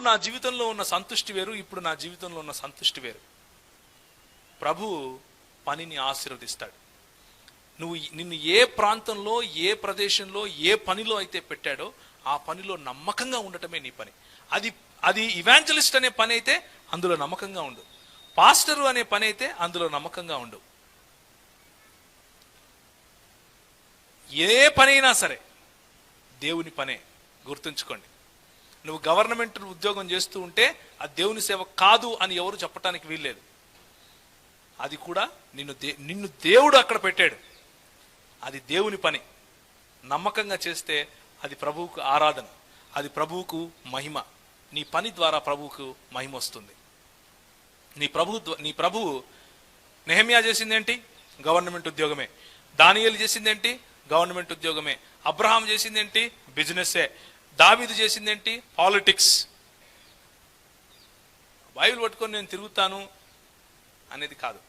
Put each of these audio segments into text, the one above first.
నా జీవితంలో ఉన్న సంతృష్టి వేరు, ఇప్పుడు నా జీవితంలో ఉన్న సంతృష్టి వేరు. ప్రభు పనిని ఆశీర్వదిస్తాడు. నిన్ను ఏ ప్రాంతంలో, ఏ ప్రదేశంలో, ఏ పనిలో అయితే పెట్టాడో ఆ పనిలో నమ్మకంగా ఉండటమే నీ పని. అది ఇవాంజలిస్ట్ అనే పని అయితే అందులో నమ్మకంగా ఉండు. పాస్టరు అనే పని అయితే అందులో నమ్మకంగా ఉండు. ఏ పనైనా సరే దేవుని పనే, గుర్తుంచుకోండి. నువ్వు గవర్నమెంట్ ఉద్యోగం చేస్తూ ఉంటే అది దేవుని సేవ కాదు అని ఎవరు చెప్పటానికి వీల్లేదు. అది కూడా నిన్ను దేవుడు అక్కడ పెట్టాడు, అది దేవుని పని. నమ్మకంగా చేస్తే అది ప్రభువుకు ఆరాధన, అది ప్రభువుకు మహిమ. నీ పని ద్వారా ప్రభువుకు మహిమ వస్తుంది. నీ ప్రభువు నెహెమ్యా చేసిందేంటి? గవర్నమెంట్ ఉద్యోగమే. దానియేలు చేసిందేంటి? గవర్నమెంట్ ఉద్యోగమే. అబ్రహాం చేసిందేంటి? బిజినెస్సే. దావీదు చేసిందేంటి? పాలిటిక్స్. బైబిల్ పట్టుకొని నేను తిరుగుతాను అనేది కాదు,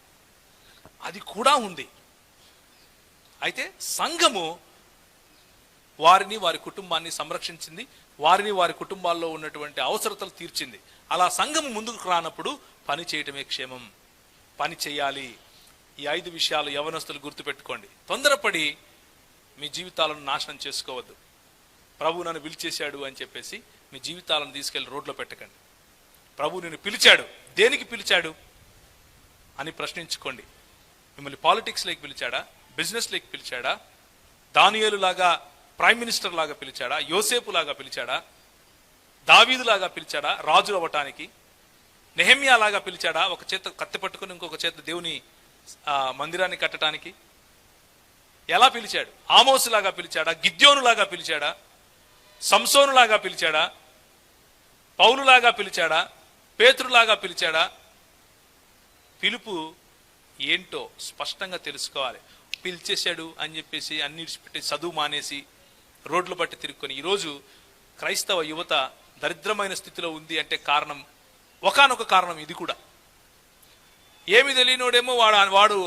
అది కూడా ఉంది. అయితే సంఘము వారిని, వారి కుటుంబాన్ని సంరక్షించింది, వారిని, వారి కుటుంబాల్లో ఉన్నటువంటి అవసరతలు తీర్చింది. అలా సంఘము ముందుకు రానప్పుడు పని చేయటమే క్షేమం. పని చేయాలి. ఈ 5 విషయాలు యవనస్తులు గుర్తుపెట్టుకోండి. తొందరపడి మీ జీవితాలను నాశనం చేసుకోవద్దు. ప్రభు నన్ను పిలిచేశాడు అని చెప్పేసి మీ జీవితాలను తీసుకెళ్లి రోడ్లో పెట్టకండి. ప్రభు నిన్ను పిలిచాడు, దేనికి పిలిచాడు అని ప్రశ్నించుకోండి. మిమ్మల్ని పాలిటిక్స్లోకి పిలిచాడా? బిజినెస్లోకి పిలిచాడా? దానియేలు లాగా ప్రైమ్ మినిస్టర్ లాగా పిలిచాడా? యోసేపు లాగా పిలిచాడా? దావీదు లాగా పిలిచాడా రాజు అవ్వటానికి? నెహెమ్యా లాగా పిలిచాడా ఒక చేత కత్తి పట్టుకుని ఇంకొక చేత దేవుని మందిరాన్ని కట్టడానికి? ఎలా పిలిచాడు? ఆమోసు లాగా పిలిచాడా? గిద్యోను లాగా పిలిచాడా? సంసోను లాగా పిలిచాడా? పౌలులాగా పిలిచాడా? పేతురులాగా పిలిచాడా? పిలుపు ఏంటో స్పష్టంగా తెలుసుకోవాలి. పిలిచేశాడు అని చెప్పేసి అన్ని విడిచిపెట్టి చదువు మానేసి రోడ్లు బట్టి తిరుక్కొని ఈరోజు క్రైస్తవ యువత దరిద్రమైన స్థితిలో ఉంది అంటే కారణం, ఒకానొక కారణం ఇది కూడా. ఏమి తెలియనోడేమో వాడు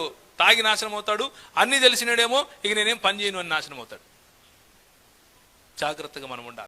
తాగి నాశనం అవుతాడు, అన్ని తెలిసినోడేమో ఇక నేనేం పని చేయను అని నాశనం అవుతాడు. జాగ్రత్తగా మనం ఉండాలి.